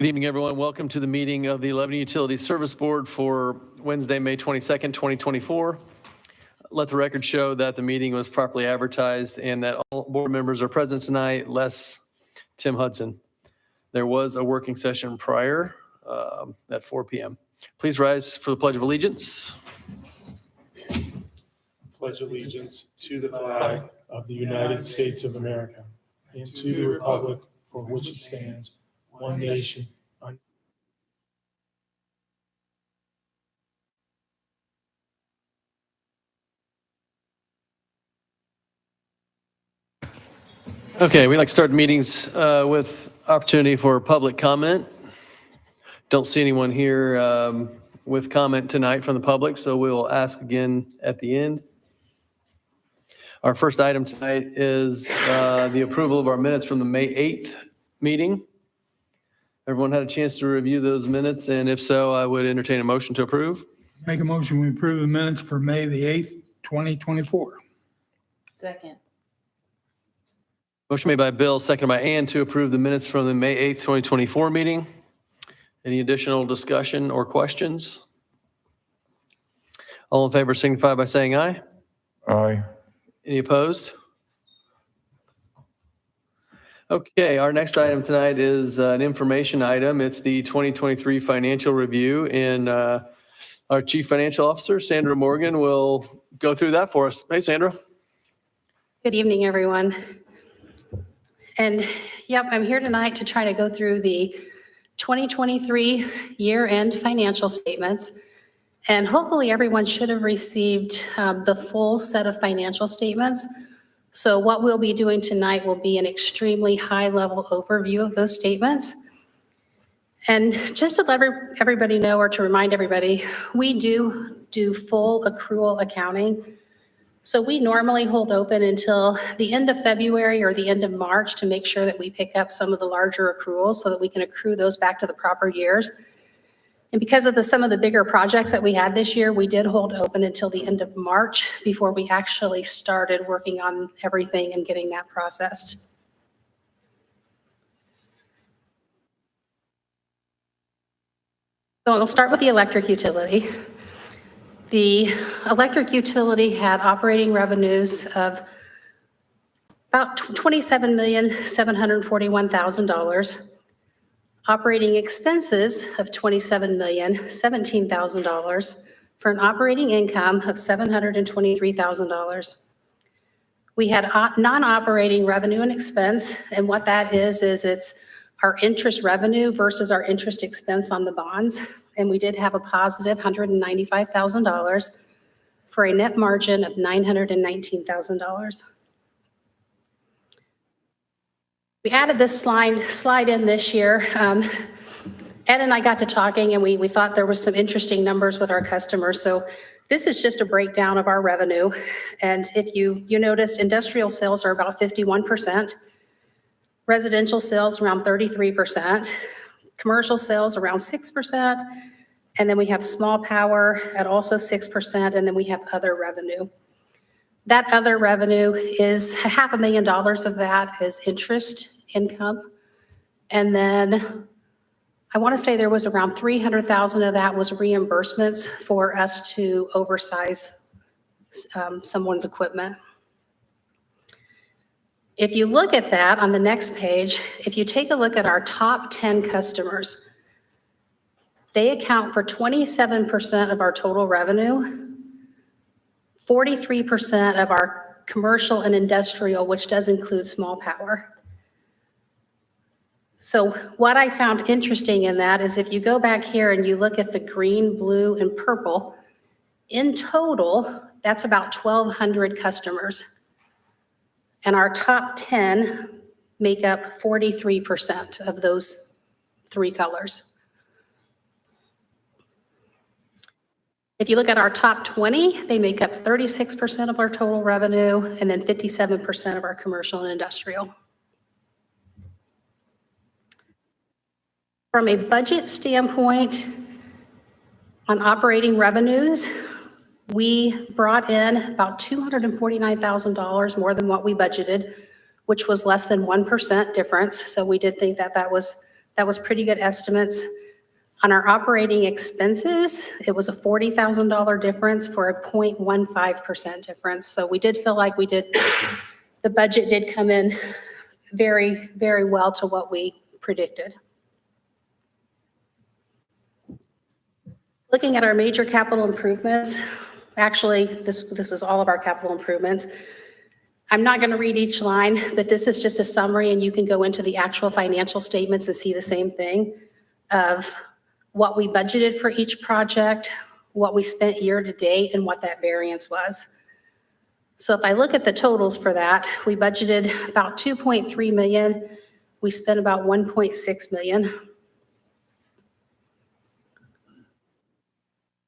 Good evening, everyone. Welcome to the meeting of the Lebanon Utility Service Board for Wednesday, May 22nd, 2024. Let the record show that the meeting was properly advertised and that all board members are present tonight, less Tim Hudson. There was a working session prior at 4 p.m. Please rise for the Pledge of Allegiance. Pledge allegiance to the flag of the United States of America and to the republic for which it stands, one nation. Okay, we like to start meetings with opportunity for public comment. Don't see anyone here with comment tonight from the public, so we will ask again at the end. Our first item tonight is the approval of our minutes from the May 8th meeting. Everyone had a chance to review those minutes, and if so, I would entertain a motion to approve. Make a motion, we approve the minutes for May the 8th, 2024. Second. Motion made by Bill, seconded by Ann to approve the minutes from the May 8th, 2024 meeting. Any additional discussion or questions? All in favor signify by saying aye. Aye. Any opposed? Okay, our next item tonight is an information item. It's the 2023 financial review, and our Chief Financial Officer, Sandra Morgan, will go through that for us. Hey, Sandra. Good evening, everyone. And yep, I'm here tonight to try to go through the 2023 year-end financial statements. And hopefully everyone should have received the full set of financial statements. So what we'll be doing tonight will be an extremely high-level overview of those statements. And just to let everybody know, or to remind everybody, we do full accrual accounting. So we normally hold open until the end of February or the end of March to make sure that we pick up some of the larger accruals so that we can accrue those back to the proper years. And because of some of the bigger projects that we had this year, we did hold open until the end of March before we actually started working on everything and getting that processed. So we'll start with the electric utility. The electric utility had operating revenues of about $27,741,000. Operating expenses of $27,017,000 for an operating income of $723,000. We had non-operating revenue and expense, and what that is it's our interest revenue versus our interest expense on the bonds. And we did have a positive $195,000 for a net margin of $919,000. We added this slide in this year. Ed and I got to talking, and we thought there was some interesting numbers with our customers. So this is just a breakdown of our revenue. And if you notice, industrial sales are about 51%, residential sales around 33%, commercial sales around 6%, and then we have small power at also 6%, and then we have other revenue. That other revenue is $500,000 of that is interest income. And then I want to say there was around $300,000 of that was reimbursements for us to oversize someone's equipment. If you look at that on the next page, if you take a look at our top 10 customers, they account for 27% of our total revenue, 43% of our commercial and industrial, which does include small power. So what I found interesting in that is if you go back here and you look at the green, blue, and purple, in total, that's about 1,200 customers. And our top 10 make up 43% of those three colors. If you look at our top 20, they make up 36% of our total revenue, and then 57% of our commercial and industrial. From a budget standpoint, on operating revenues, we brought in about $249,000 more than what we budgeted, which was less than 1% difference. So we did think that that That was pretty good estimates. On our operating expenses, it was a $40,000 difference for a 0.15% difference. So we did feel like the budget did come in very, very well to what we predicted. Looking at our major capital improvements, actually, this is all of our capital improvements. I'm not going to read each line, but this is just a summary, and you can go into the actual financial statements and see the same thing of what we budgeted for each project, what we spent year to date, and what that variance was. So if I look at the totals for that, we budgeted about 2.3 million. We spent about 1.6 million.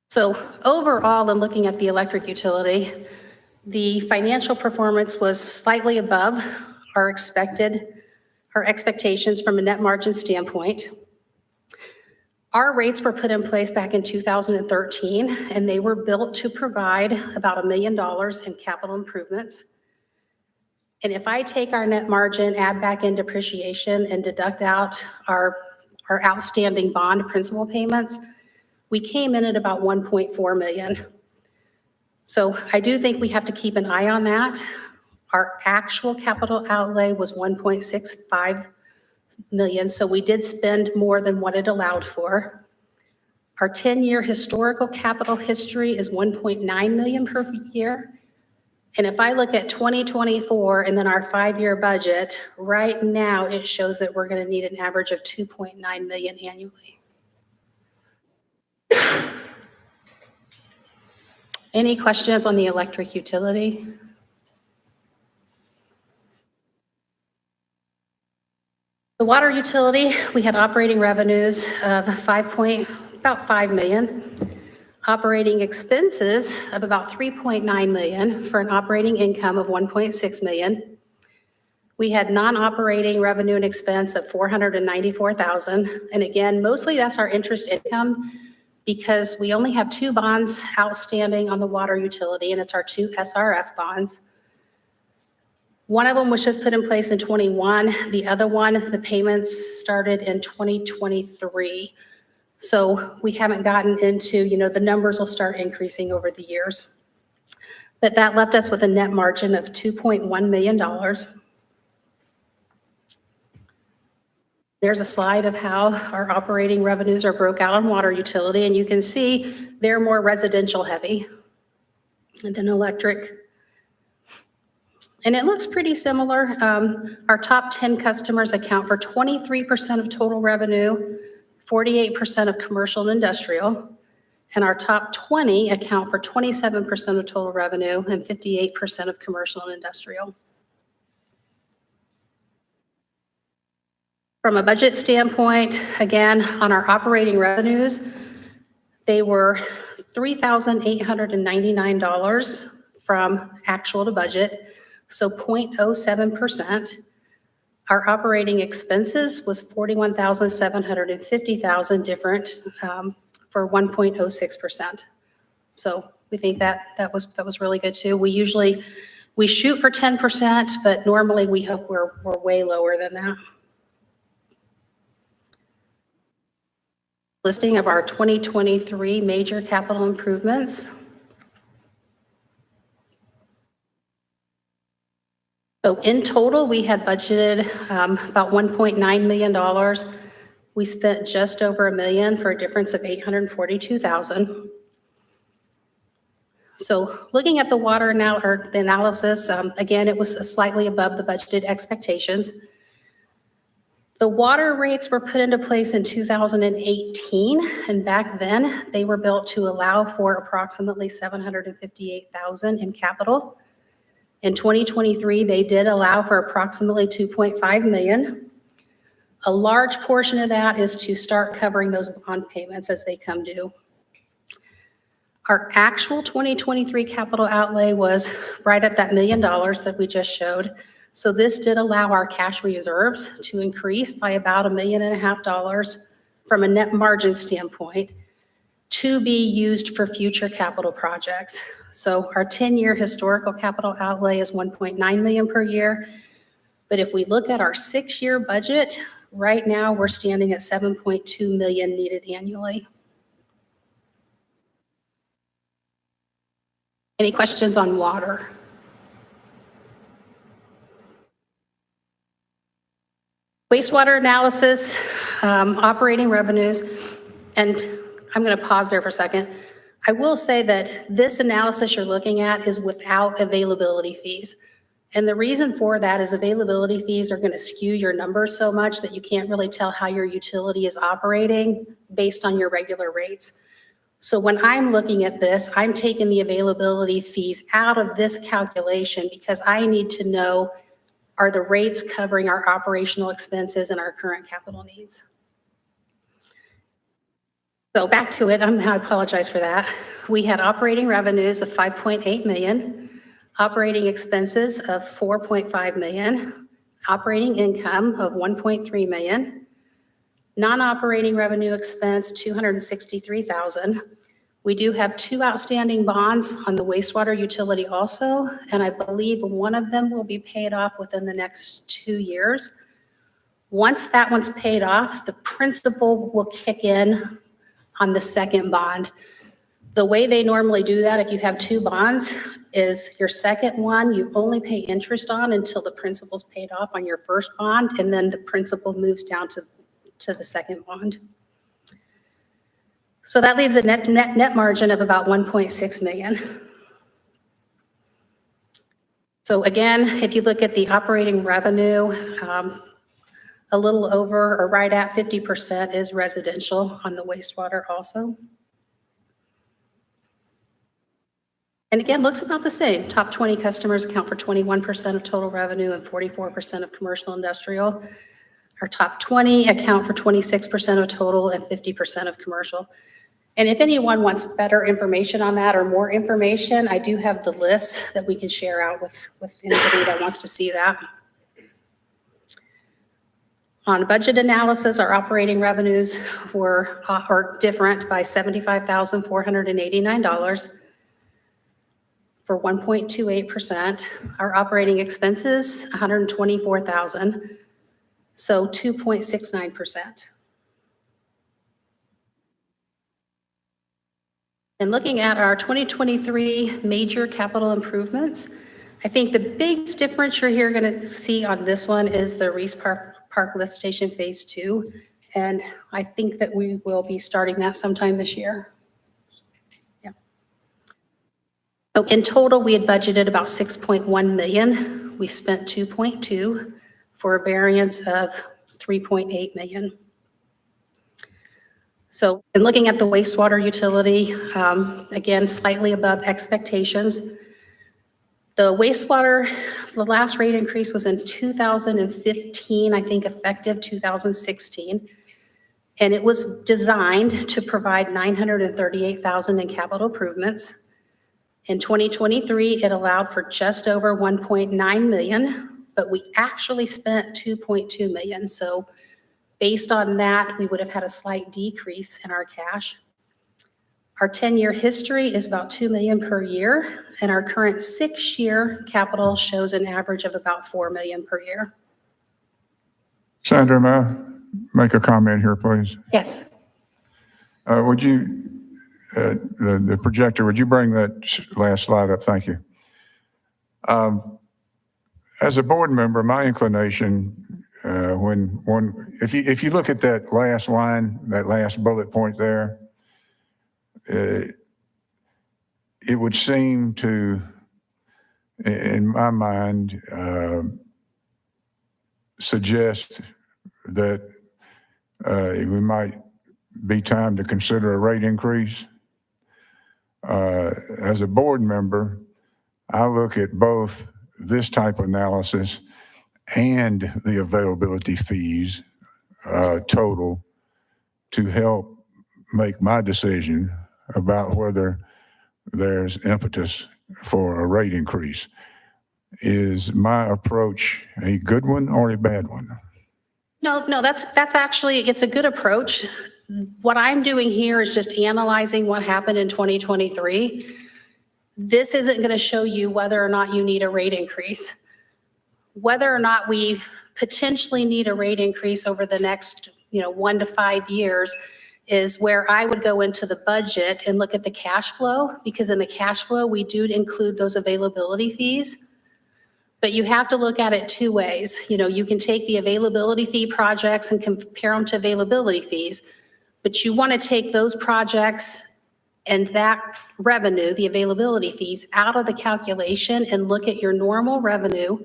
So overall, in looking at the electric utility, the financial performance was slightly above our expectations from a net margin standpoint. Our rates were put in place back in 2013, and they were built to provide about $1 million in capital improvements. And if I take our net margin, add back in depreciation, and deduct out our outstanding bond principal payments, we came in at about 1.4 million. So I do think we have to keep an eye on that. Our actual capital outlay was 1.65 million, so we did spend more than what it allowed for. Our 10-year historical capital history is 1.9 million per year. And if I look at 2024 and then our 5-year budget, right now it shows that we're going to need an average of 2.9 million annually. Any questions on the electric utility? The water utility, we had operating revenues of about 5 million, operating expenses of about 3.9 million for an operating income of 1.6 million. We had non-operating revenue and expense of 494,000. And again, mostly that's our interest income because we only have 2 bonds outstanding on the water utility, and it's our 2 SRF bonds. One of them was just put in place in 21. The other one, the payments started in 2023. So we haven't gotten into, the numbers will start increasing over the years. But that left us with a net margin of $2.1 million. There's a slide of how our operating revenues are broke out on water utility, and you can see they're more residential heavy than electric. And it looks pretty similar. Our top 10 customers account for 23% of total revenue, 48% of commercial and industrial, and our top 20 account for 27% of total revenue and 58% of commercial and industrial. From a budget standpoint, again, on our operating revenues, they were $3,899 from actual to budget, so 0.07%. Our operating expenses was $41,750,000 different for 1.06%. So we think that was really good too. We shoot for 10%, but normally we hope we're way lower than that. Listing of our 2023 major capital improvements. So in total, we had budgeted about $1.9 million. We spent just over $1 million for a difference of $842,000. So looking at the water now, or the analysis, again, it was slightly above the budgeted expectations. The water rates were put into place in 2018, and back then they were built to allow for approximately $758,000 in capital. In 2023, they did allow for approximately 2.5 million. A large portion of that is to start covering those bond payments as they come due. Our actual 2023 capital outlay was right at that $1 million that we just showed. So this did allow our cash reserves to increase by about $1.5 million from a net margin standpoint to be used for future capital projects. So our 10-year historical capital outlay is 1.9 million per year. But if we look at our 6-year budget, Right now, we're standing at 7.2 million needed annually. Any questions on water? Wastewater analysis, operating revenues, and I'm going to pause there for a second. I will say that this analysis you're looking at is without availability fees. And the reason for that is availability fees are going to skew your numbers so much that you can't really tell how your utility is operating based on your regular rates. So when I'm looking at this, I'm taking the availability fees out of this calculation because I need to know, are the rates covering our operational expenses and our current capital needs? So back to it, I apologize for that. We had operating revenues of 5.8 million, operating expenses of 4.5 million, operating income of 1.3 million, non-operating revenue expense 263,000. We do have 2 outstanding bonds on the wastewater utility also, and I believe one of them will be paid off within the next 2 years. Once that one's paid off, the principal will kick in on the second bond. The way they normally do that, if you have 2 bonds, is your second one, you only pay interest on until the principal's paid off on your first bond, and then the principal moves down to the second bond. So that leaves a net margin of about 1.6 million. So again, if you look at the operating revenue, a little over or right at 50% is residential on the wastewater also. And again, looks about the same. Top 20 customers account for 21% of total revenue and 44% of commercial industrial. Our top 20 account for 26% of total and 50% of commercial. And if anyone wants better information on that or more information, I do have the list that we can share out with anybody that wants to see that. On budget analysis, our operating revenues were different by $75,489 for 1.28%. Our operating expenses, $124,000, so 2.69%. And looking at our 2023 major capital improvements, I think the biggest difference you're here going to see on this one is the Reese Park Lift Station Phase 2. And I think that we will be starting that sometime this year. Yeah. So in total, we had budgeted about 6.1 million. We spent 2.2 for a variance of 3.8 million. So in looking at the wastewater utility, again, slightly above expectations. The wastewater, the last rate increase was in 2015, I think effective 2016. And it was designed to provide 938,000 in capital improvements. In 2023, it allowed for just over 1.9 million, but we actually spent 2.2 million. So based on that, we would have had a slight decrease in our cash. Our 10-year history is about 2 million per year, and our current 6-year capital shows an average of about 4 million per year. Sandra, may I make a comment here, please? Yes. Would you, the projector, would you bring that last slide up? Thank you. As a board member, my inclination, if you look at that last line, that last bullet point there, it would seem to, in my mind, suggest that we might be time to consider a rate increase. As a board member, I look at both this type of analysis and the availability fees total to help make my decision about whether there's impetus for a rate increase. Is my approach a good one or a bad one? No, that's actually, it's a good approach. What I'm doing here is just analyzing what happened in 2023. This isn't going to show you whether or not you need a rate increase. Whether or not we potentially need a rate increase over the next, 1 to 5 years is where I would go into the budget and look at the cash flow, because in the cash flow, we do include those availability fees. But you have to look at it two ways. You can take the availability fee projects and compare them to availability fees, but you want to take those projects and that revenue, the availability fees, out of the calculation and look at your normal revenue,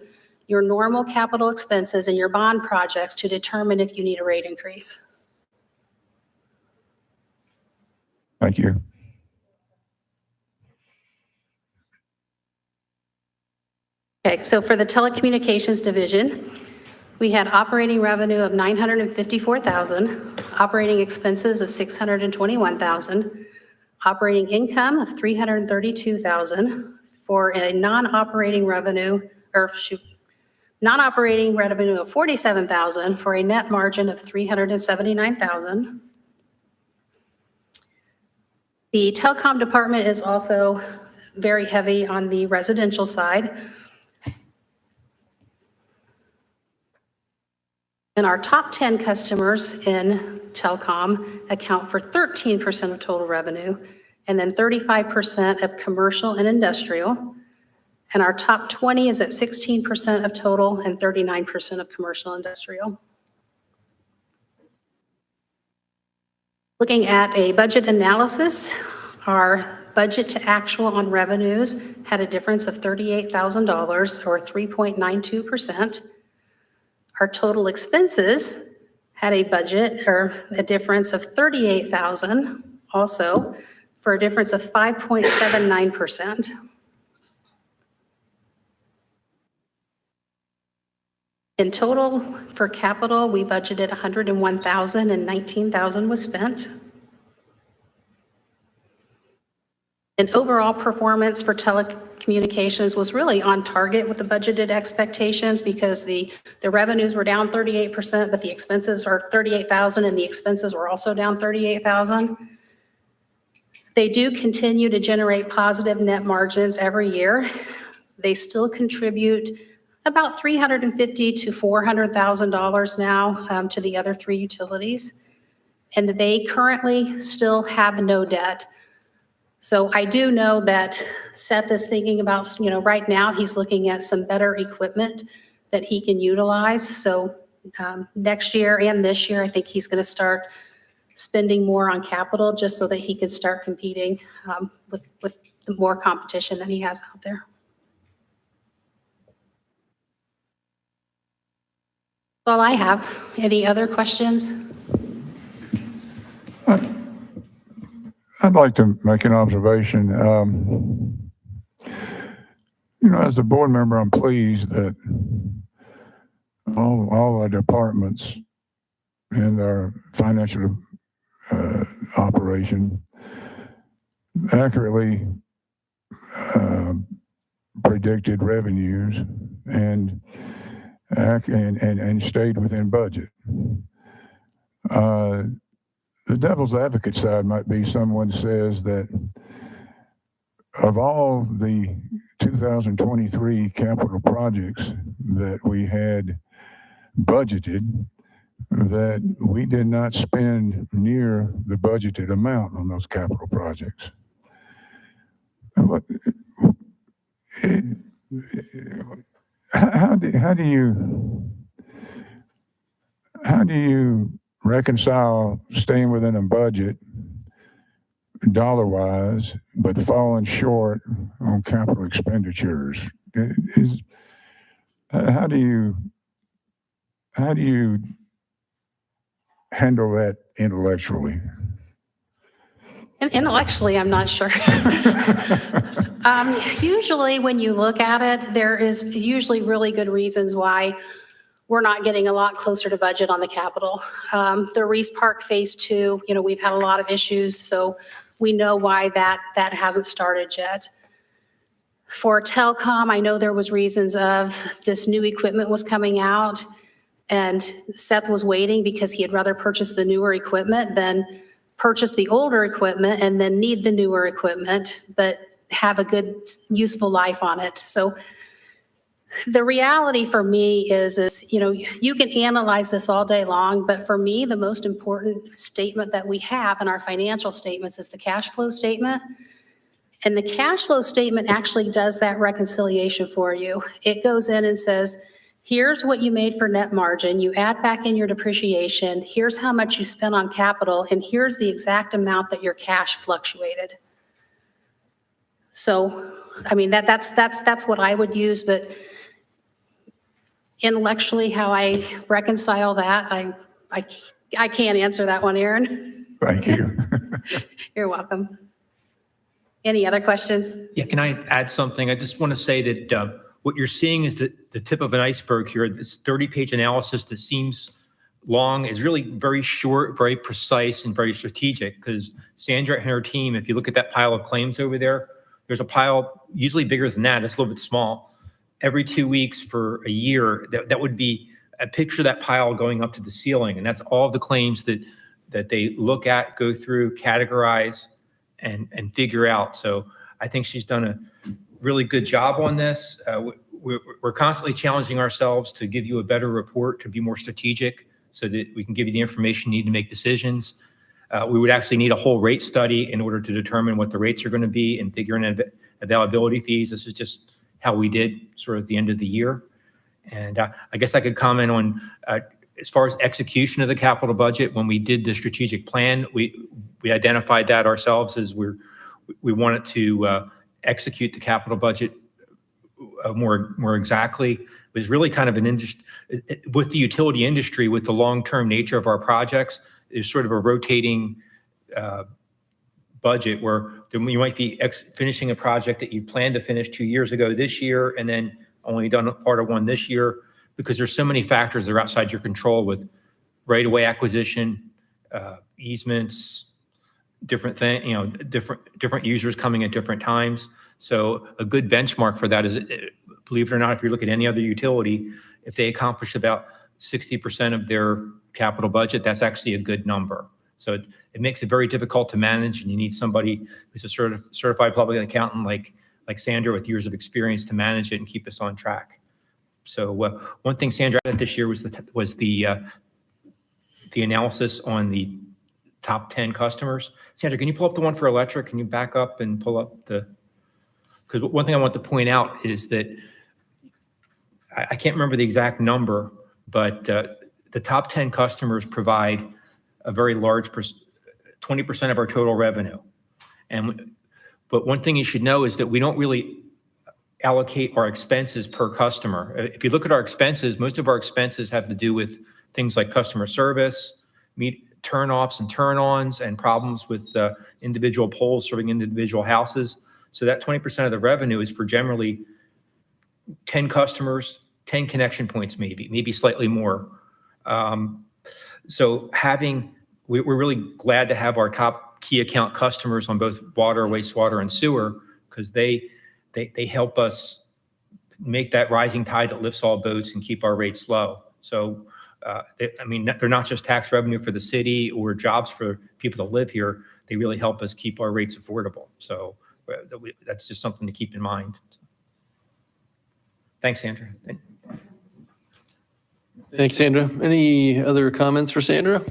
your normal capital expenses, and your bond projects to determine if you need a rate increase. Thank you. Okay, so for the telecommunications division, we had operating revenue of $954,000, operating expenses of $621,000, operating income of $332,000 for a non-operating revenue of $47,000 for a net margin of $379,000. The telecom department is also very heavy on the residential side. And our top 10 customers in telecom account for 13% of total revenue, and then 35% of commercial and industrial. And our top 20 is at 16% of total and 39% of commercial and industrial. Looking at a budget analysis, our budget to actual on revenues had a difference of $38,000 or 3.92%. Our total expenses had a budget or a difference of $38,000 also for a difference of 5.79%. In total for capital, we budgeted $101,000 and $19,000 was spent. And overall performance for telecommunications was really on target with the budgeted expectations because the revenues were down 38%, but the expenses are $38,000 and the expenses were also down $38,000. They do continue to generate positive net margins every year. They still contribute about $350,000 to $400,000 now to the other three utilities. And they currently still have no debt. So I do know that Seth is thinking about, right now he's looking at some better equipment that he can utilize. So next year and this year, I think he's going to start spending more on capital just so that he can start competing with the more competition that he has out there. Well, I have. Any other questions? I'd like to make an observation. As the board member, I'm pleased that all our departments in our financial operation accurately predicted revenues and stayed within budget. The devil's advocate side might be someone says that of all the 2023 capital projects that we had budgeted, that we did not spend near the budgeted amount on those capital projects. How do you reconcile staying within a budget dollar-wise, but falling short on capital expenditures? How do you handle that intellectually? Intellectually, I'm not sure. Usually when you look at it, there is usually really good reasons why we're not getting a lot closer to budget on the capital. The Reese Park Phase 2, we've had a lot of issues, so we know why that hasn't started yet. For telecom, I know there was reasons of this new equipment was coming out, and Seth was waiting because he had rather purchase the newer equipment than purchase the older equipment and then need the newer equipment, but have a good, useful life on it. So The reality for me is, you know, you can analyze this all day long, but for me, the most important statement that we have in our financial statements is the cash flow statement. And the cash flow statement actually does that reconciliation for you. It goes in and says, here's what you made for net margin. You add back in your depreciation. Here's how much you spent on capital. And here's the exact amount that your cash fluctuated. So, I mean, that's what I would use, but intellectually, how I reconcile that, I can't answer that one, Aaron. Thank you. You're welcome. Any other questions? Yeah, can I add something? I just want to say that what you're seeing is the tip of an iceberg here. This 30-page analysis that seems long is really very short, very precise, and very strategic, because Sandra and her team, if you look at that pile of claims over there, there's a pile usually bigger than that. It's a little bit small. Every 2 weeks for a year, that would be a picture of that pile going up to the ceiling. And that's all of the claims that they look at, go through, categorize, and figure out. So I think she's done a really good job on this. We're constantly challenging ourselves to give you a better report, to be more strategic, so that we can give you the information you need to make decisions. We would actually need a whole rate study in order to determine what the rates are going to be and figure in availability fees. This is just how we did sort of at the end of the year. And I guess I could comment on, as far as execution of the capital budget, when we did the strategic plan, we identified that ourselves as we wanted to execute the capital budget more exactly. It was really kind of an industry, with the utility industry, with the long-term nature of our projects, is sort of a rotating budget where you might be finishing a project that you planned to finish 2 years ago this year, and then only done part of one this year, because there's so many factors that are outside your control, with right-of-way acquisition, easements, different thing, different users coming at different times. So a good benchmark for that is, believe it or not, if you look at any other utility, if they accomplish about 60% of their capital budget, that's actually a good number. So it makes it very difficult to manage, and you need somebody who's a certified public accountant like Sandra with years of experience to manage it and keep us on track. So one thing Sandra did this year was the analysis on the top 10 customers. Sandra, can you pull up the one for electric? Can you back up and pull up because one thing I want to point out is that I can't remember the exact number, but the top 10 customers provide a very large 20% of our total revenue. But one thing you should know is that we don't really allocate our expenses per customer. If you look at our expenses, most of our expenses have to do with things like customer service, turn-offs and turn-ons, and problems with individual poles serving individual houses. So that 20% of the revenue is for generally 10 customers, 10 connection points, maybe slightly more. So we're really glad to have our top key account customers on both water, wastewater, and sewer, because they help us make that rising tide that lifts all boats and keep our rates low. So, they're not just tax revenue for the city or jobs for people that live here. They really help us keep our rates affordable. So that's just something to keep in mind. Thanks, Sandra. Thanks, Sandra. Any other comments for Sandra?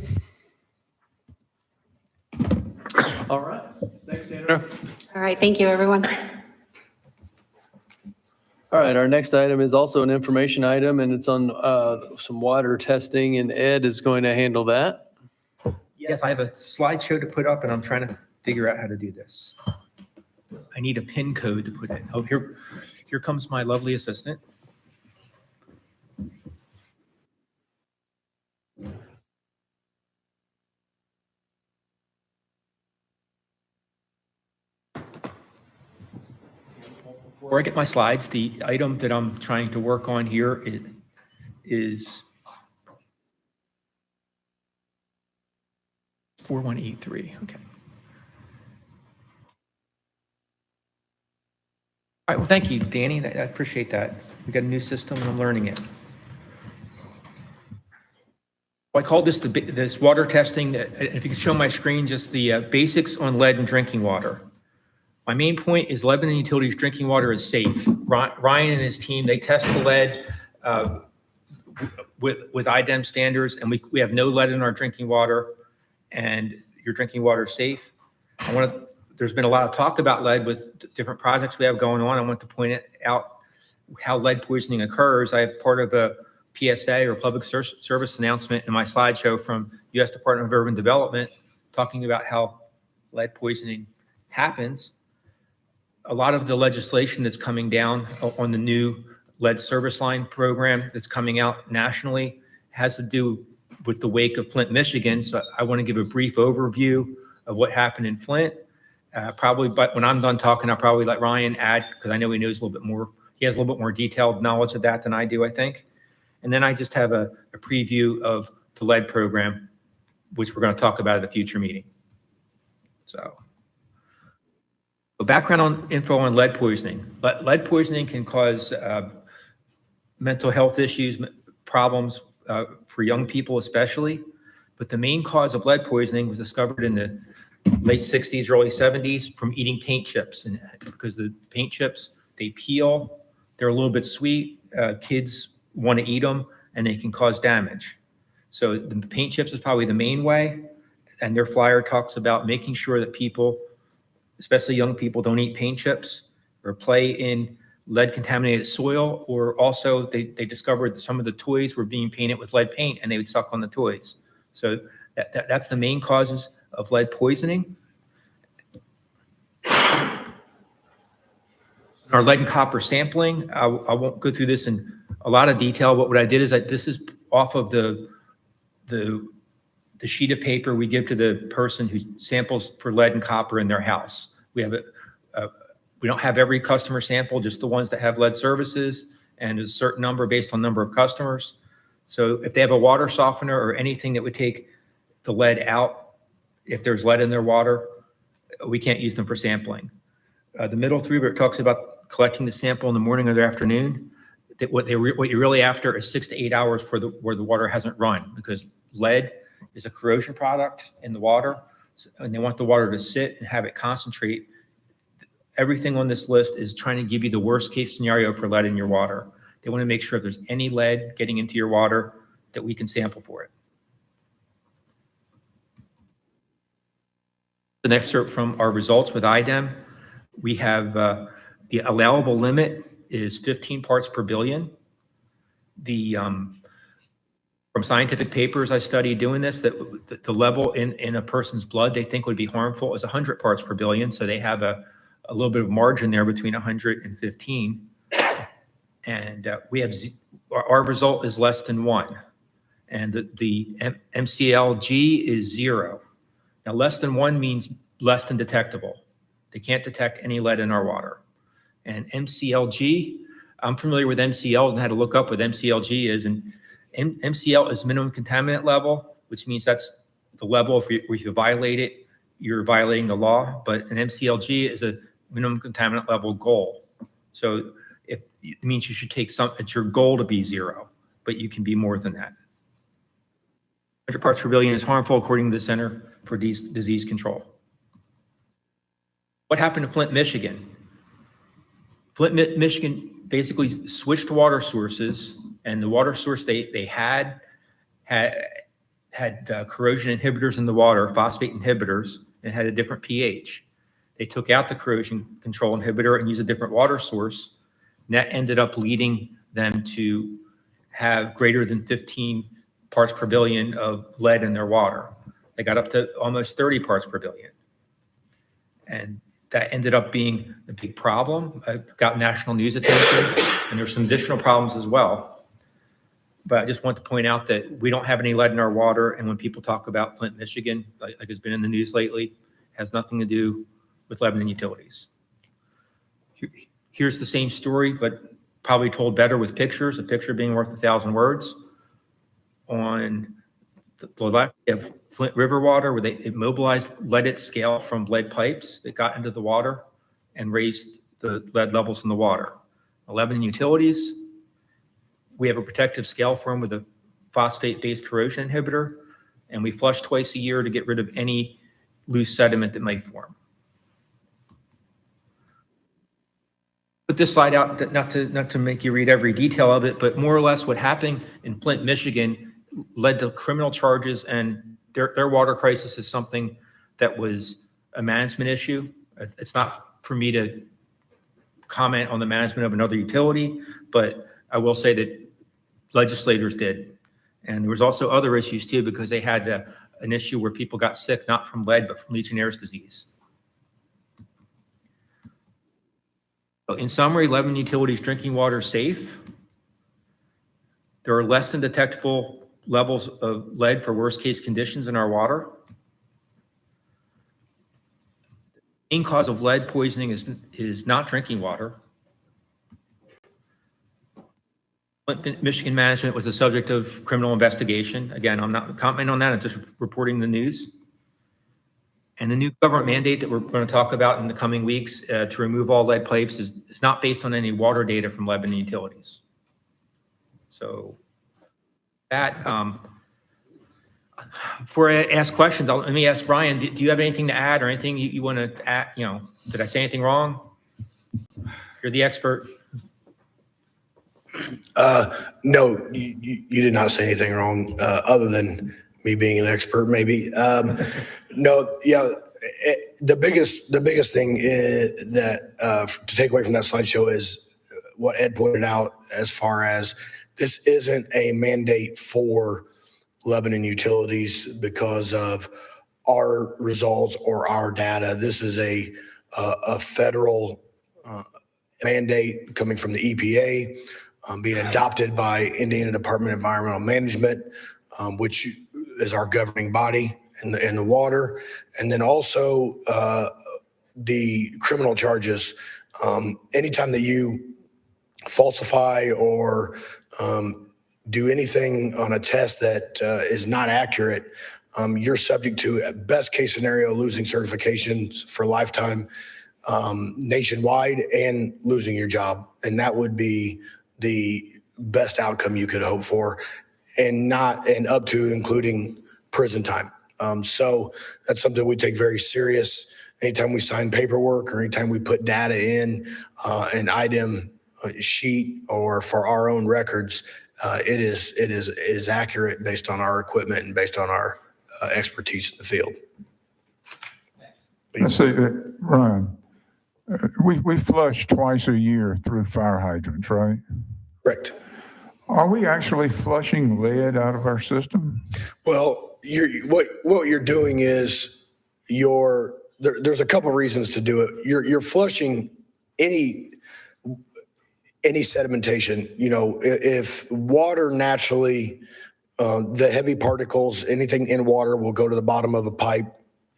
All right. Thanks, Sandra. All right, thank you, everyone. All right, our next item is also an information item, and it's on some water testing, and Ed is going to handle that. Yes, I have a slideshow to put up, and I'm trying to figure out how to do this. I need a PIN code to put in. Oh, here comes my lovely assistant. Before I get my slides, the item that I'm trying to work on here is 4183. Okay. All right. Well, thank you, Danny. I appreciate that. We got a new system, and I'm learning it. Well, I call this this water testing. If you can show my screen, just the basics on lead in drinking water. My main point is Lebanon Utilities drinking water is safe. Ryan and his team, they test the lead with IDEM standards, and we have no lead in our drinking water, and your drinking water is safe. There's been a lot of talk about lead with different projects we have going on. I want to point out how lead poisoning occurs. I have part of a PSA or public service announcement in my slideshow from U.S. Department of Urban Development talking about how lead poisoning happens. A lot of the legislation that's coming down on the new lead service line program that's coming out nationally has to do with the wake of Flint, Michigan. So I want to give a brief overview of what happened in Flint. But when I'm done talking, I'll probably let Ryan add, because I know he knows a little bit more. He has a little bit more detailed knowledge of that than I do, I think. And then I just have a preview of the lead program, which we're going to talk about at a future meeting. So a background info on lead poisoning. Lead poisoning can cause mental health issues, problems for young people especially. But the main cause of lead poisoning was discovered in the late 60s, early 70s from eating paint chips. And because the paint chips, they peel, they're a little bit sweet. Kids want to eat them and they can cause damage. So the paint chips is probably the main way. And their flyer talks about making sure that people, especially young people, don't eat paint chips or play in lead contaminated soil. Or also they discovered that some of the toys were being painted with lead paint and they would suck on the toys. So that's the main causes of lead poisoning. Our lead and copper sampling, I won't go through this in a lot of detail, but what I did is this is off of the sheet of paper we give to the person who samples for lead and copper in their house. We don't have every customer sample, just the ones that have lead services, and a certain number based on number of customers. So if they have a water softener or anything that would take the lead out, if there's lead in their water, we can't use them for sampling. The middle three, where it talks about collecting the sample in the morning or the afternoon, that what you're really after is 6 to 8 hours where the water hasn't run, because lead is a corrosion product in the water, and they want the water to sit and have it concentrate. Everything on this list is trying to give you the worst case scenario for lead in your water. They want to make sure if there's any lead getting into your water that we can sample for it. An excerpt from our results with IDEM. We have the allowable limit is 15 parts per billion. From scientific papers I studied doing this, that the level in a person's blood they think would be harmful is 100 parts per billion. So they have a little bit of margin there between 100 and 15. And we have, our result is less than 1. And the MCLG is 0. Now, less than 1 means less than detectable. They can't detect any lead in our water. And MCLG, I'm familiar with MCLs and had to look up what MCLG is. And MCL is minimum contaminant level, which means that's the level if you violate it, you're violating the law. But an MCLG is a minimum contaminant level goal. So it means you should take it's your goal to be 0, but you can be more than that. 100 parts per billion is harmful according to the Center for Disease Control. What happened to Flint, Michigan? Flint, Michigan basically switched water sources, and the water source they had corrosion inhibitors in the water, phosphate inhibitors, and had a different pH. They took out the corrosion control inhibitor and used a different water source. And that ended up leading them to have greater than 15 parts per billion of lead in their water. They got up to almost 30 parts per billion. And that ended up being a big problem. It got national news attention, and there's some additional problems as well. But I just want to point out that we don't have any lead in our water, and when people talk about Flint, Michigan, like it's been in the news lately, it has nothing to do with Lebanon Utilities. Here's the same story, but probably told better with pictures, a picture being worth 1,000 words. On the left, you have Flint River water, where they immobilized leaded scale from lead pipes that got into the water and raised the lead levels in the water. Lebanon Utilities, we have a protective scale for them with a phosphate-based corrosion inhibitor, and we flush twice a year to get rid of any loose sediment that may form. put this slide out, not to make you read every detail of it, but more or less what happened in Flint, Michigan led to criminal charges, and their water crisis is something that was a management issue. It's not for me to comment on the management of another utility, but I will say that legislators did. And there was also other issues too, because they had an issue where people got sick, not from lead, but from Legionnaire's disease. So in summary, Lebanon Utilities drinking water is safe. There are less than detectable levels of lead for worst case conditions in our water. The main cause of lead poisoning is not drinking water. Michigan management was the subject of criminal investigation. Again, I'm not commenting on that, I'm just reporting the news. And the new government mandate that we're going to talk about in the coming weeks to remove all lead pipes is not based on any water data from Lebanon Utilities. So that, before I ask questions, let me ask Brian, do you have anything to add or anything you want to add? You know, did I say anything wrong? You're the expert. No, you did not say anything wrong, other than me being an expert, maybe. No, yeah, the biggest thing is that to take away from that slideshow is what Ed pointed out, as far as this isn't a mandate for Lebanon Utilities because of our results or our data. This is a federal mandate coming from the EPA, being adopted by Indiana Department of Environmental Management, which is our governing body in the water. And then also the criminal charges. Anytime that you falsify or do anything on a test that is not accurate, you're subject to, at best case scenario, losing certifications for lifetime nationwide and losing your job. And that would be the best outcome you could hope for, and up to including prison time. So that's something we take very serious. Anytime we sign paperwork or anytime we put data in an item sheet or for our own records, it is accurate based on our equipment and based on our expertise in the field. Let's see, Ryan, we flush twice a year through fire hydrants, right? Correct. Are we actually flushing lead out of our system? Well, what you're doing is there's a couple reasons to do it. You're flushing any sedimentation. You know, if water naturally, the heavy particles, anything in water will go to the bottom of a pipe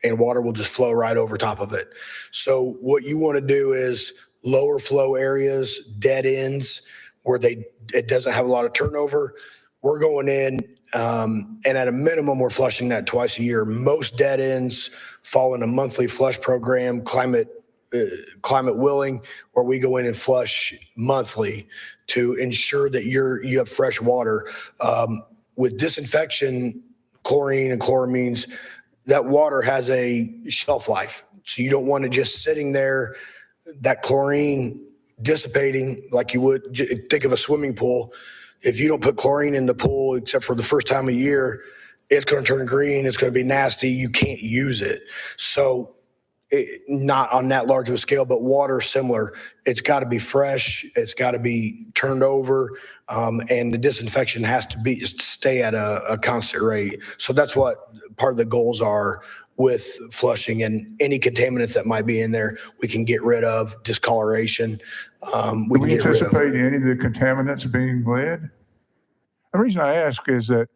and water will just flow right over top of it. So what you want to do is lower flow areas, dead ends where it doesn't have a lot of turnover. We're going in, and at a minimum, we're flushing that twice a year. Most dead ends fall in a monthly flush program, climate willing, where we go in and flush monthly to ensure that you have fresh water. With disinfection, chlorine and chloramines, that water has a shelf life. So you don't want it just sitting there, that chlorine dissipating like you would think of a swimming pool. If you don't put chlorine in the pool, except for the first time of year, it's going to turn green. It's going to be nasty. You can't use it. So not on that large of a scale, but water similar. It's got to be fresh. It's got to be turned over. And the disinfection has to stay at a constant rate. So that's what part of the goals are with flushing, and any contaminants that might be in there, we can get rid of. Discoloration. Do we anticipate any of the contaminants being lead? The reason I ask is that,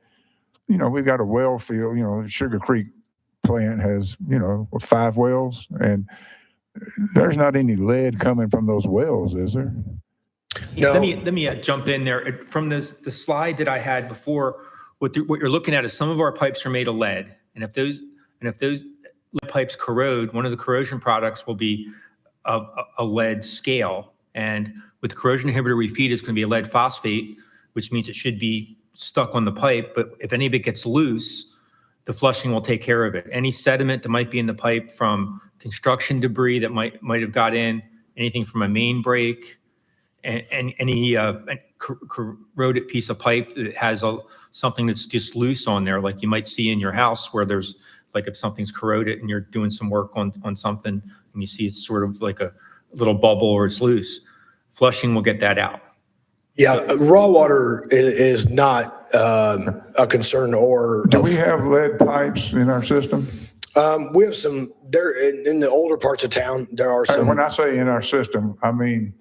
you know, we've got a well field, you know, Sugar Creek plant has, you know, 5 wells, and there's not any lead coming from those wells, is there? No. Let me jump in there. From the slide that I had before, what you're looking at is some of our pipes are made of lead. And if those lead pipes corrode, one of the corrosion products will be a lead scale. And with corrosion inhibitor we feed, it's going to be a lead phosphate, which means it should be stuck on the pipe. But if any of it gets loose, the flushing will take care of it. Any sediment that might be in the pipe from construction debris that might have got in, anything from a main break, and any corroded piece of pipe that has something that's just loose on there, like you might see in your house where there's, like if something's corroded and you're doing some work on something and you see it's sort of like a little bubble or it's loose, flushing will get that out. Yeah, raw water is not a concern or. Do we have lead pipes in our system? We have some, there in the older parts of town, there are some. When I say in our system, I mean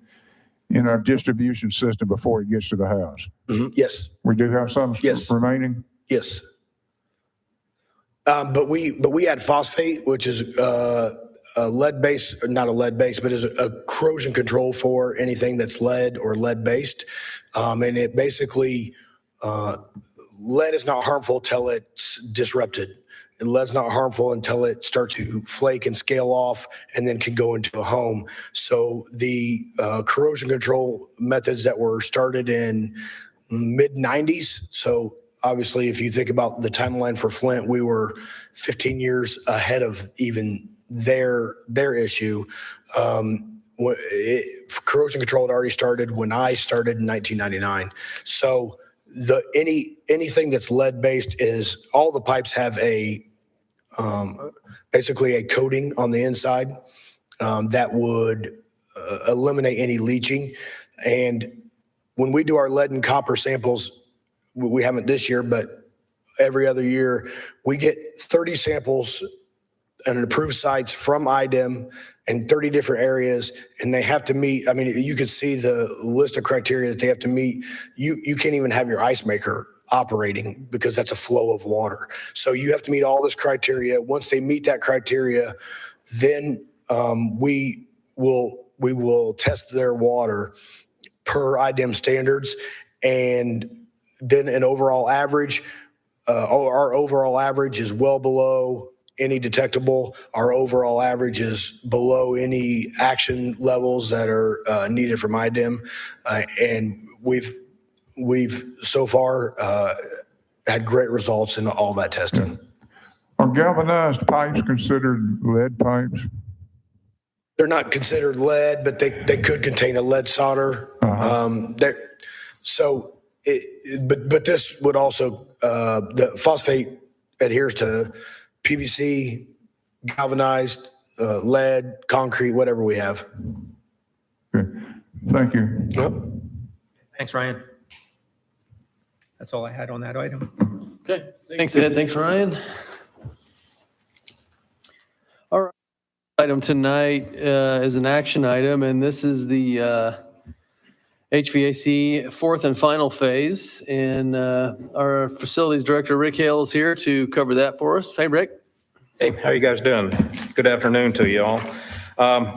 in our distribution system before it gets to the house. Yes, We do have some Yes. remaining? yes. But we add phosphate, which is a lead base, not a lead base, but is a corrosion control for anything that's lead or lead based. And it basically, lead is not harmful till it's disrupted. And lead's not harmful until it starts to flake and scale off and then can go into a home. So the corrosion control methods that were started in mid 90s. So obviously, if you think about the timeline for Flint, we were 15 years ahead of even their issue. Corrosion control had already started when I started in 1999. So anything that's lead based is all the pipes have basically a coating on the inside that would eliminate any leaching. And when we do our lead and copper samples, we haven't this year, but every other year, we get 30 samples and approved sites from IDEM in 30 different areas, and they have to meet, I mean, you could see the list of criteria that they have to meet. You can't even have your ice maker operating because that's a flow of water. So you have to meet all this criteria. Once they meet that criteria, then we will test their water per IDEM standards, and then an overall average. Our overall average is well below any detectable. Our overall average is below any action levels that are needed from IDEM, and we've so far had great results in all that testing. Are galvanized pipes considered lead pipes? They're not considered lead, but they could contain a lead solder. But this would also, the phosphate adheres to PVC, galvanized, lead, concrete, whatever we have. Okay. Thank you. Thanks, Ryan. That's all I had on that item. Okay, thanks, Ed. Thanks, Ryan. All right. Item tonight is an action item, and this is the HVAC fourth and final phase. And our facilities director, Rick Hale, is here to cover that for us. Hey, Rick. Hey, how you guys doing? Good afternoon to you all.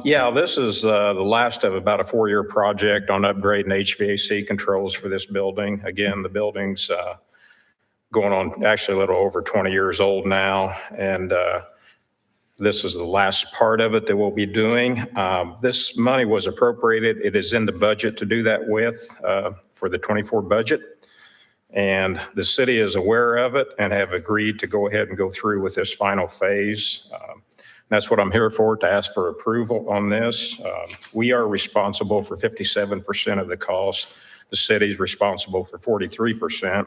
Yeah, this is the last of about a 4-year project on upgrading HVAC controls for this building. Again, the building's going on actually a little over 20 years old now, and this is the last part of it that we'll be doing. This money was appropriated. It is in the budget to do that with for the 24 budget. And the city is aware of it and have agreed to go ahead and go through with this final phase. That's what I'm here for, to ask for approval on this. We are responsible for 57% of the cost. The city is responsible for 43%.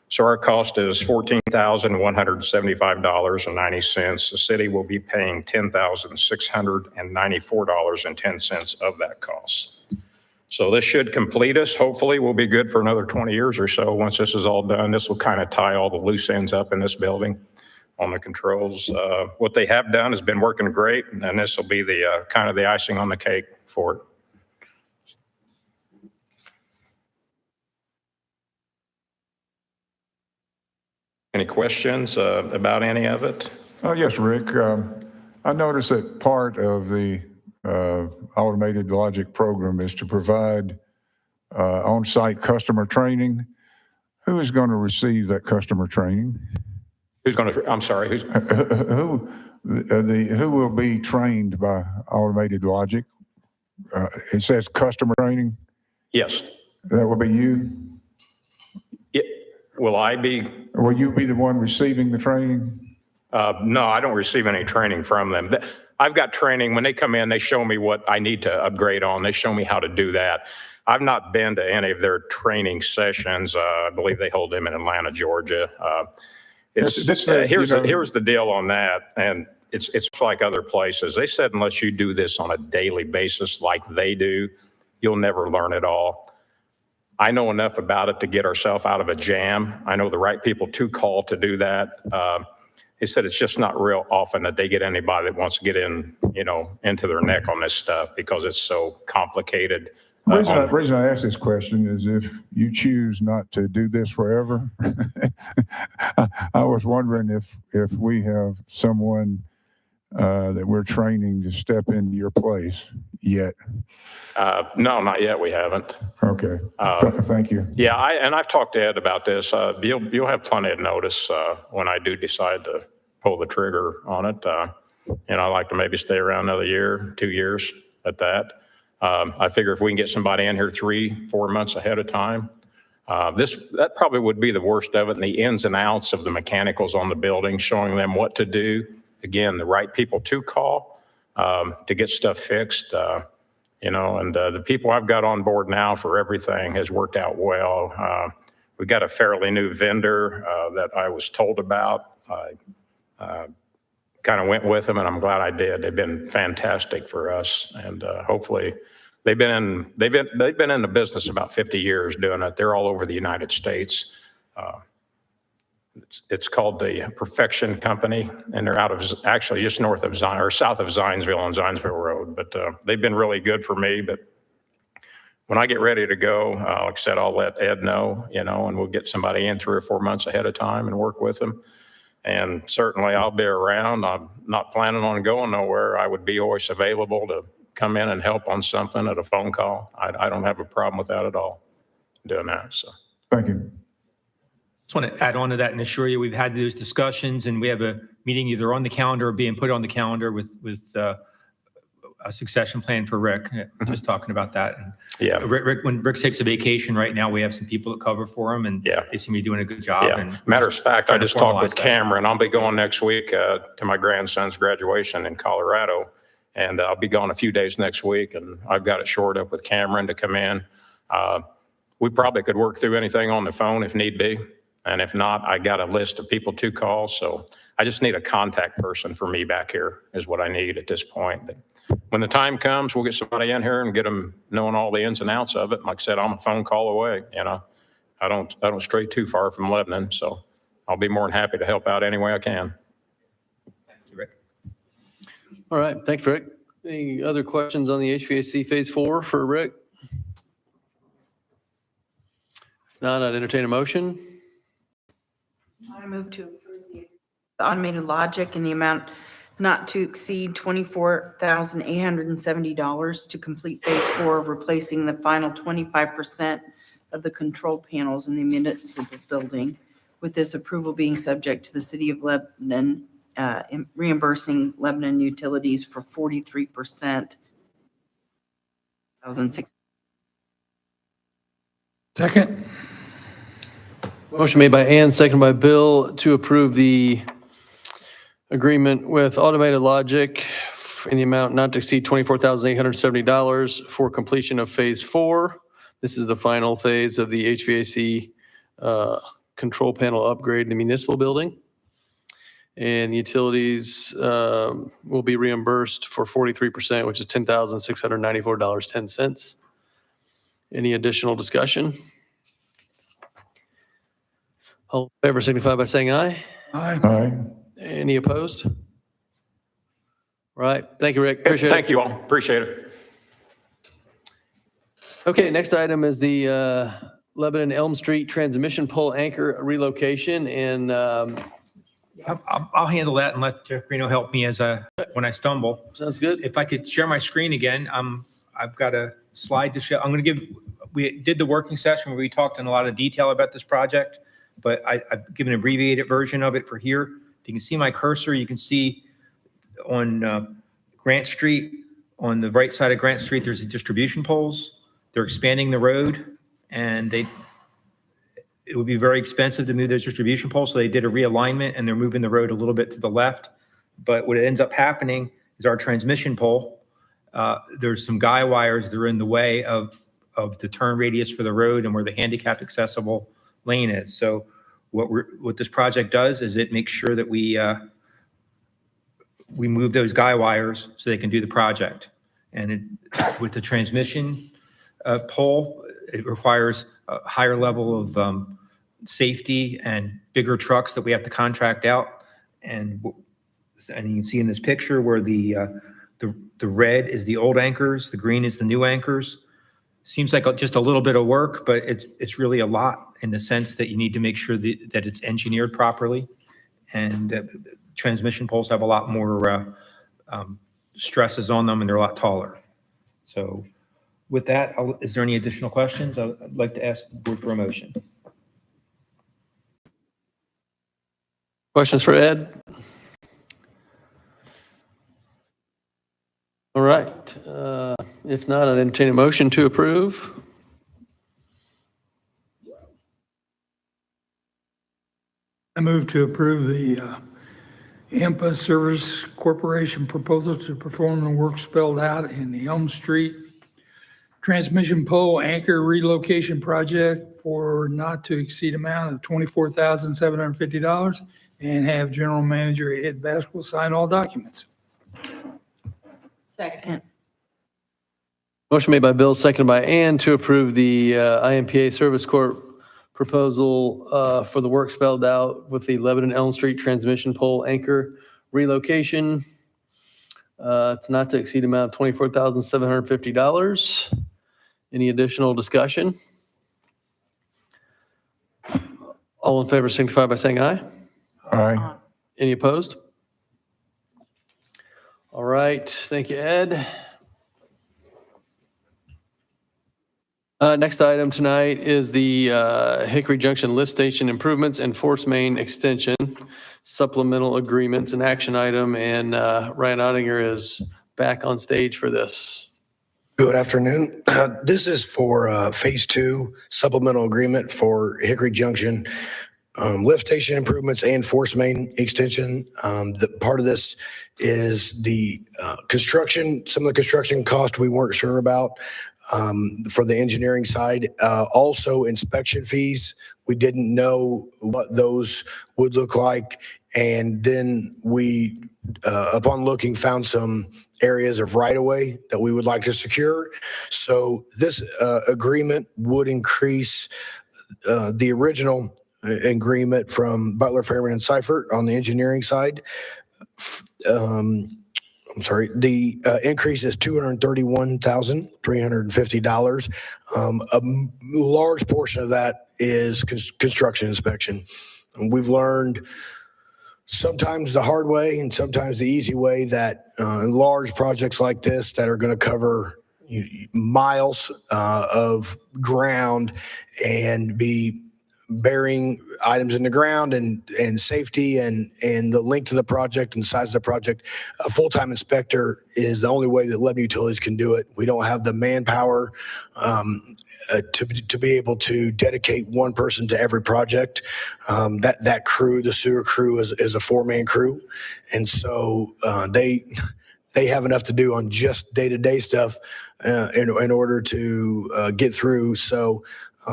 So our cost is $14,175.90. The city will be paying $10,694.10 of that cost. So this should complete us. Hopefully we'll be good for another 20 years or so. Once this is all done, this will kind of tie all the loose ends up in this building on the controls. What they have done has been working great, and this will be the kind of the icing on the cake for it. Any questions about any of it? Yes, Rick. I noticed that part of the automated logic program is to provide on-site customer training. Who is going to receive that customer training? Who's going to, I'm sorry, who's? Who will be trained by automated logic? It says customer training. Yes. That will be you? Will I be? Will you be the one receiving the training? No, I don't receive any training from them. I've got training. When they come in, they show me what I need to upgrade on. They show me how to do that. I've not been to any of their training sessions. I believe they hold them in Atlanta, Georgia. Here's the deal on that, and it's like other places. They said unless you do this on a daily basis like they do, you'll never learn it all. I know enough about it to get ourselves out of a jam. I know the right people to call to do that. He said it's just not real often that they get anybody that wants to get into their neck on this stuff because it's so complicated. The reason I ask this question is if you choose not to do this forever, I was wondering if we have someone that we're training to step into your place yet. No, not yet. We haven't. Okay. Thank you. Yeah, I've talked to Ed about this. You'll have plenty of notice when I do decide to pull the trigger on it. I like to maybe stay around another year, 2 years at that. I figure if we can get somebody in here 3-4 months ahead of time, that probably would be the worst of it, and the ins and outs of the mechanicals on the building, showing them what to do. Again, the right people to call to get stuff fixed. And the people I've got on board now for everything has worked out well. We've got a fairly new vendor that I was told about. I kind of went with them, and I'm glad I did. They've been fantastic for us, and hopefully they've been in the business about 50 years doing it. They're all over the United States. It's called the Perfection Company, and they're out of actually just north of Zion or south of Zionsville on Zionsville Road. But they've been really good for me. But when I get ready to go, like I said, I'll let Ed know, and we'll get somebody in 3 or 4 months ahead of time and work with them. And certainly I'll be around. I'm not planning on going nowhere. I would be always available to come in and help on something at a phone call. I don't have a problem with that at all, doing that. So Thank you. Just want to add on to that and assure you we've had those discussions, and we have a meeting either on the calendar or being put on the calendar with a succession plan for Rick. Just talking about that. And yeah, Rick, when Rick takes a vacation right now, we have some people that cover for him, and they seem to be doing a good job. Yeah. And matter of fact, I just talked with that. Cameron. I'll be going next week to my grandson's graduation in Colorado, and I'll be gone a few days next week, and I've got it shored up with Cameron to come in. We probably could work through anything on the phone if need be. And if not, I got a list of people to call. So I just need a contact person for me back here is what I need at this point. But when the time comes, we'll get somebody in here and get them knowing all the ins and outs of it. Like I said, I'm a phone call away. I don't stray too far from Lebanon. So I'll be more than happy to help out any way I can. Thank you, Rick. All right, thanks, Rick. Any other questions on the HVAC Phase 4 for Rick? If not, I'd entertain a motion. I move to approve the automated logic in the amount not to exceed $24,870 to complete phase 4 of replacing the final 25% of the control panels in the municipal building, with this approval being subject to the city of Lebanon reimbursing Lebanon utilities for 43%. Second. Motion made by Ann, seconded by Bill to approve the agreement with Automated Logic in the amount not to exceed $24,870 for completion of Phase 4. This is the final phase of the HVAC control panel upgrade in the municipal building. And utilities will be reimbursed for 43%, which is $10,694.10. Any additional discussion? All in favor signify by saying aye. Aye. Aye. Any opposed? All right, thank you, Rick. Appreciate it. Thank you all. Appreciate it. Okay, next item is the Lebanon Elm Street transmission pole anchor relocation. And I'll handle that and let Jeff Greeno help me when I stumble. sounds good. If I could share my screen again, I've got a slide to show. We did the working session where we talked in a lot of detail about this project, but I've given an abbreviated version of it for here. If you can see my cursor, you can see on Grant Street, on the right side of Grant Street, there's the distribution poles. They're expanding the road, and it would be very expensive to move those distribution poles. So they did a realignment, and they're moving the road a little bit to the left. But what ends up happening is our transmission pole, there's some guy wires that are in the way of of the turn radius for the road and where the handicap accessible lane is. So what this project does is it makes sure that we move those guy wires so they can do the project. And with the transmission pole, it requires a higher level of safety and bigger trucks that we have to contract out. And you can see in this picture where the red is the old anchors, the green is the new anchors. Seems like just a little bit of work, but it's really a lot in the sense that you need to make sure that it's engineered properly. And transmission poles have a lot more stresses on them, and they're a lot taller. So with that, is there any additional questions? I'd like to ask the board for a motion. Questions for Ed? All right. If not, I'd entertain a motion to approve. I move to approve the IMPA Service Corporation proposal to perform the work spelled out in the Elm Street transmission pole anchor relocation project for not to exceed amount of $24,750 and have General Manager Ed Baskell sign all documents. Second. Motion made by Bill, seconded by Ann to approve the IMPA Service Corp proposal for the work spelled out with the Lebanon Elm Street transmission pole anchor relocation. It's not to exceed amount of $24,750. Any additional discussion? All in favor signify by saying aye. Aye. Any opposed? All right, thank you, Ed. Next item tonight is the Hickory Junction Lift Station Improvements and Force Main Extension Supplemental Agreements, an action item, and Ryan Ottinger is back on stage for this. Good afternoon. This is for Phase 2 supplemental agreement for Hickory Junction lift station improvements and force main extension. The part of this is the construction, some of the construction cost we weren't sure about for the engineering side. Also inspection fees. We didn't know what those would look like. And then we, upon looking, found some areas of right-of-way that we would like to secure. So this agreement would increase the original agreement from Butler, Fairman, and Seifert on the engineering side. I'm sorry, the increase is $231,350. A large portion of that is construction inspection. And we've learned sometimes the hard way and sometimes the easy way that in large projects like this that are going to cover miles of ground and be burying items in the ground and safety and the length of the project and size of the project, a full-time inspector is the only way that Lebanon Utilities can do it. We don't have the manpower to be able to dedicate one person to every project. That crew, the sewer crew, is a four-man crew, and so they have enough to do on just day-to-day stuff in order to get through. So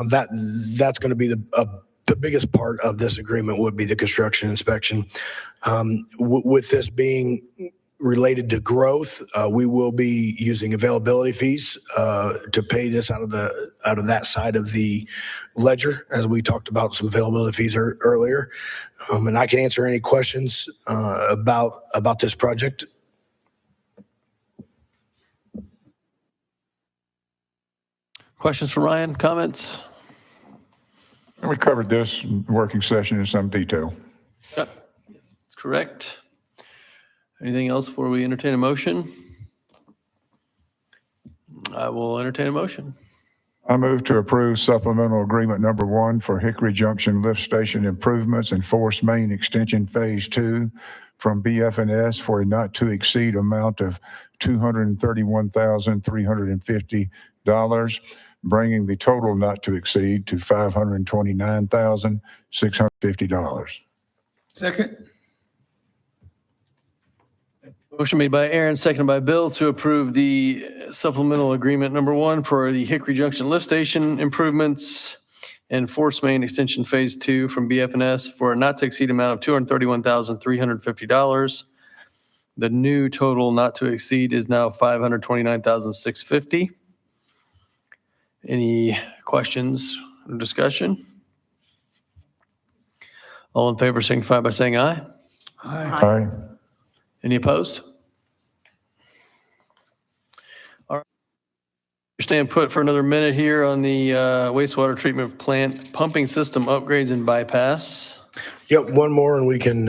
that's going to be the biggest part of this agreement would be the construction inspection. With this being related to growth, we will be using availability fees to pay this out of that side of the ledger, as we talked about some availability fees earlier. And I can answer any questions about this project. Questions for Ryan, comments? And we covered this working session in some detail. Yep, that's correct. Anything else before we entertain a motion? I will entertain a motion. I move to approve supplemental agreement number 1 for Hickory Junction Lift Station Improvements and Force Main Extension Phase 2 from BF&S for a not to exceed amount of $231,350, bringing the total not to exceed to $529,650. Second. Motion made by Aaron, seconded by Bill to approve the supplemental agreement number 1 for the Hickory Junction Lift Station improvements and Force Main Extension Phase 2 from BF&S for a not to exceed amount of $231,350. The new total not to exceed is now $529,650. Any questions or discussion? All in favor signify by saying aye. Aye. Any opposed? All right. Staying put for another minute here on the wastewater treatment plant pumping system upgrades and bypass. Yep, one more and we can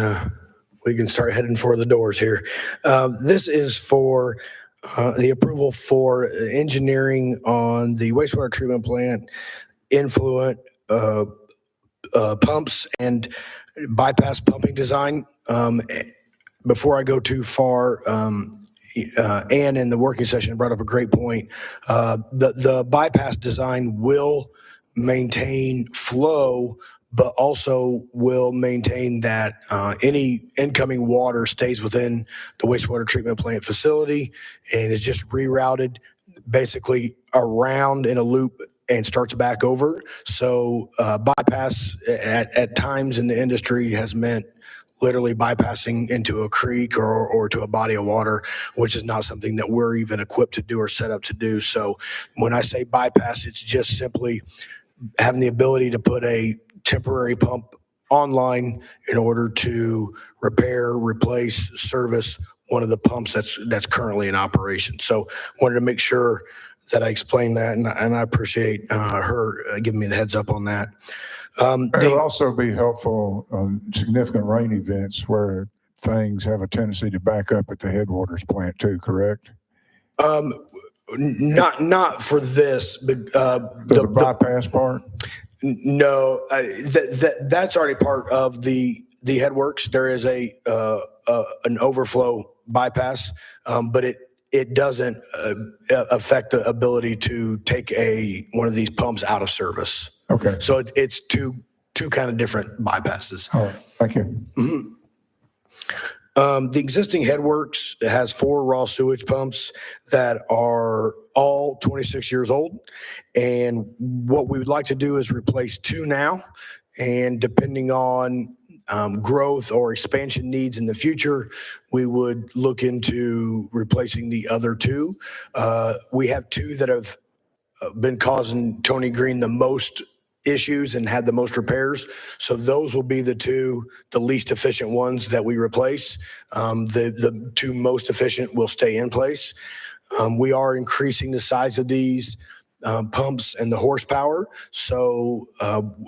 start heading for the doors here. This is for the approval for engineering on the wastewater treatment plant, influent pumps and bypass pumping design. Before I go too far, Ann in the working session brought up a great point. The bypass design will maintain flow, but also will maintain that any incoming water stays within the wastewater treatment plant facility and is just rerouted basically around in a loop and starts back over. So bypass at times in the industry has meant literally bypassing into a creek or to a body of water, which is not something that we're even equipped to do or set up to do. So when I say bypass, it's just simply having the ability to put a temporary pump online in order to repair, replace, service one of the pumps that's currently in operation. So wanted to make sure that I explained that, and I appreciate her giving me the heads up on that. It'll also be helpful on significant rain events where things have a tendency to back up at the headwaters plant too, correct? Not for this, but The bypass part? no, that's already part of the headworks. There is an overflow bypass, but it doesn't affect the ability to take one of these pumps out of service. Okay. So it's two kind of different bypasses. All right. Thank you. The existing headworks has 4 raw sewage pumps that are all 26 years old. And what we would like to do is replace 2 now. And depending on growth or expansion needs in the future, we would look into replacing the other 2. We have 2 that have been causing Tony Green the most issues and had the most repairs. So those will be the least efficient ones that we replace. The 2 most efficient will stay in place. We are increasing the size of these pumps and the horsepower. So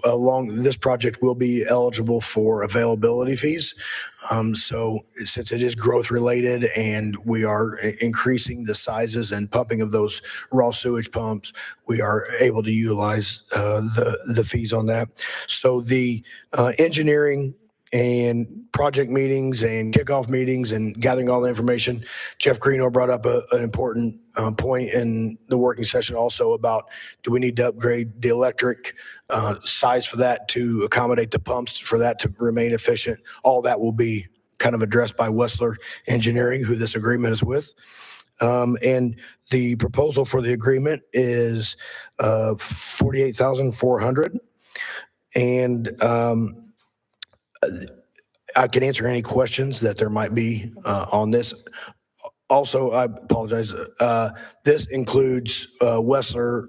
along this project will be eligible for availability fees. So since it is growth related and we are increasing the sizes and pumping of those raw sewage pumps, we are able to utilize the fees on that. So the engineering and project meetings and kickoff meetings and gathering all the information. Jeff Greeno brought up an important point in the working session also about, do we need to upgrade the electric size for that to accommodate the pumps for that to remain efficient? All that will be kind of addressed by Wessler Engineering, who this agreement is with. And the proposal for the agreement is $48,400. And I can answer any questions that there might be on this. Also, I apologize. This includes Wessler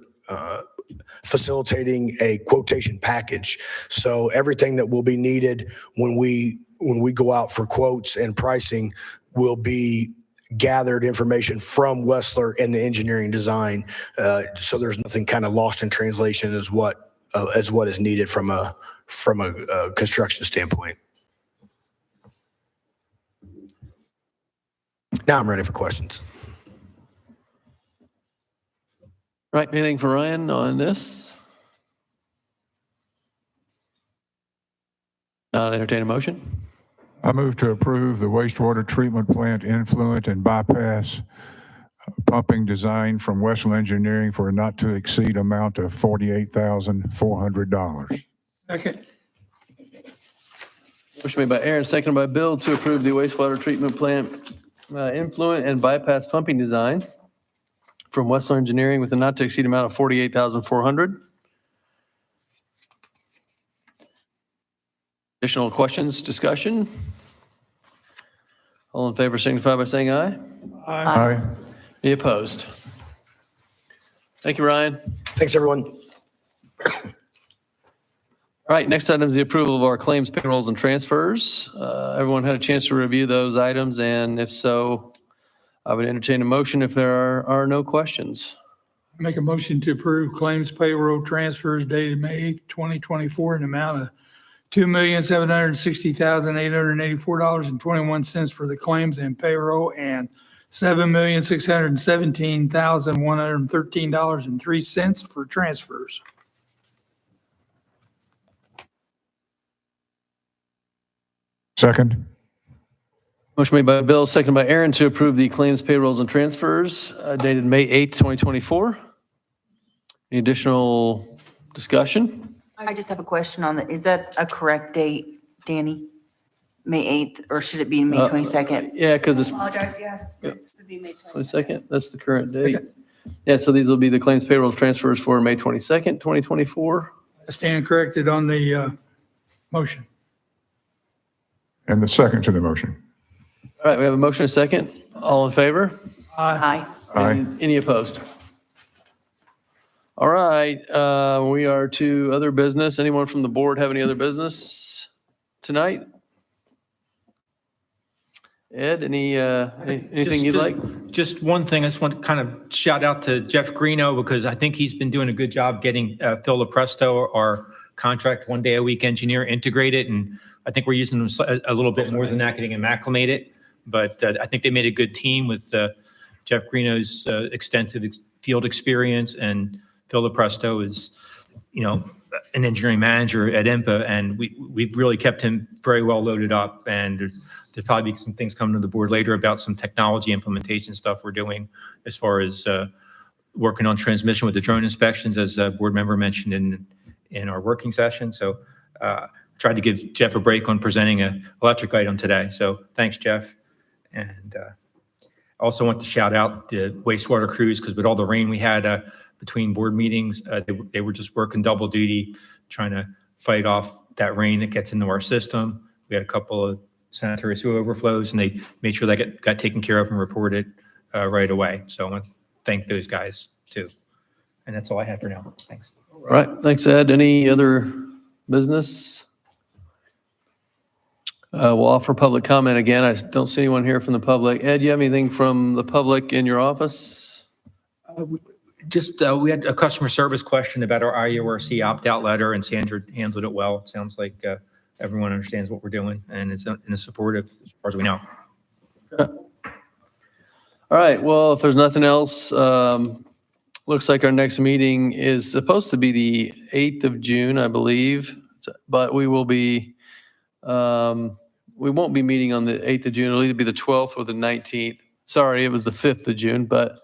facilitating a quotation package. So everything that will be needed when we go out for quotes and pricing will be gathered information from Wessler and the engineering design. So there's nothing kind of lost in translation as what is needed from a construction standpoint. Now I'm ready for questions. Right, anything for Ryan on this? I'll entertain a motion. I move to approve the wastewater treatment plant influent and bypass pumping design from Wessel Engineering for a not to exceed amount of $48,400. Second. Motion made by Aaron, seconded by Bill to approve the wastewater treatment plant influent and bypass pumping design from Westler Engineering with a not to exceed amount of 48,400. Additional questions, discussion? All in favor signify by saying aye. Aye. Any opposed? Thank you, Ryan. Thanks, everyone. All right, next item is the approval of our claims, payrolls, and transfers. Everyone had a chance to review those items, and if so, I would entertain a motion if there are no questions. Make a motion to approve claims payroll transfers dated May 8th, 2024 in the amount of $2,760,884.21 for the claims and payroll and $7,617,113.03 for transfers. Second? Motion made by Bill, seconded by Aaron to approve the claims, payrolls, and transfers dated May 8th, 2024. Any additional discussion? I just have a question on that. Is that a correct date, Danny? May 8th, or should it be May 22nd? Yeah, because it's Apologize, yes, this would be May 22nd. That's the current date. Yeah, so these will be the claims, payrolls, transfers for May 22nd, 2024. I stand corrected on the motion. And the second to the motion? All right, we have a motion and a second. All in favor? Aye. Aye. Any opposed? All right, we are to other business. Anyone from the board have any other business tonight? Ed, anything you'd like? Just one thing, I just want to kind of shout out to Jeff Greeno because I think he's been doing a good job getting Phil Lepresto, our contract one day a week engineer, integrated. And I think we're using them a little bit more than that, getting them acclimated. But I think they made a good team with Jeff Greeno's extensive field experience, and Phil Lepresto is, an engineering manager at IMPA, and we've really kept him very well loaded up. And there'll probably be some things coming to the board later about some technology implementation stuff we're doing as far as working on transmission with the drone inspections, as a board member mentioned in our working session. So tried to give Jeff a break on presenting an electric item today. So thanks, Jeff. And also want to shout out the wastewater crews, because with all the rain we had between board meetings, they were just working double duty, trying to fight off that rain that gets into our system. We had a couple of sanitary sewer overflows, and they made sure that got taken care of and reported right away. So I want to thank those guys too. And that's all I have for now. Thanks. All right, thanks, Ed. Any other business? We'll offer public comment again. I don't see anyone here from the public. Ed, you have anything from the public in your office? We had a customer service question about our IURC opt-out letter, and Sandra handled it well. It sounds like everyone understands what we're doing and is supportive as far as we know. All right, well, if there's nothing else, looks like our next meeting is supposed to be the 8th of June, I believe, but we won't be meeting on the 8th of June. It'll either be the 12th or the 19th. Sorry, it was the 5th of June, but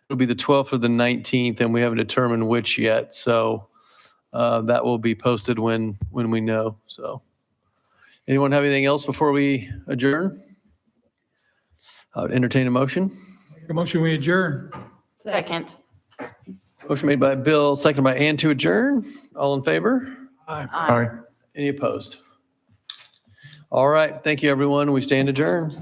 it'll be the 12th or the 19th, and we haven't determined which yet. So that will be posted when we know. So anyone have anything else before we adjourn? I would entertain a motion. Make a motion, we adjourn. Second. Motion made by Bill, seconded by Ann to adjourn. All in favor? Aye. Aye. Any opposed? All right, thank you, everyone. We stand adjourned.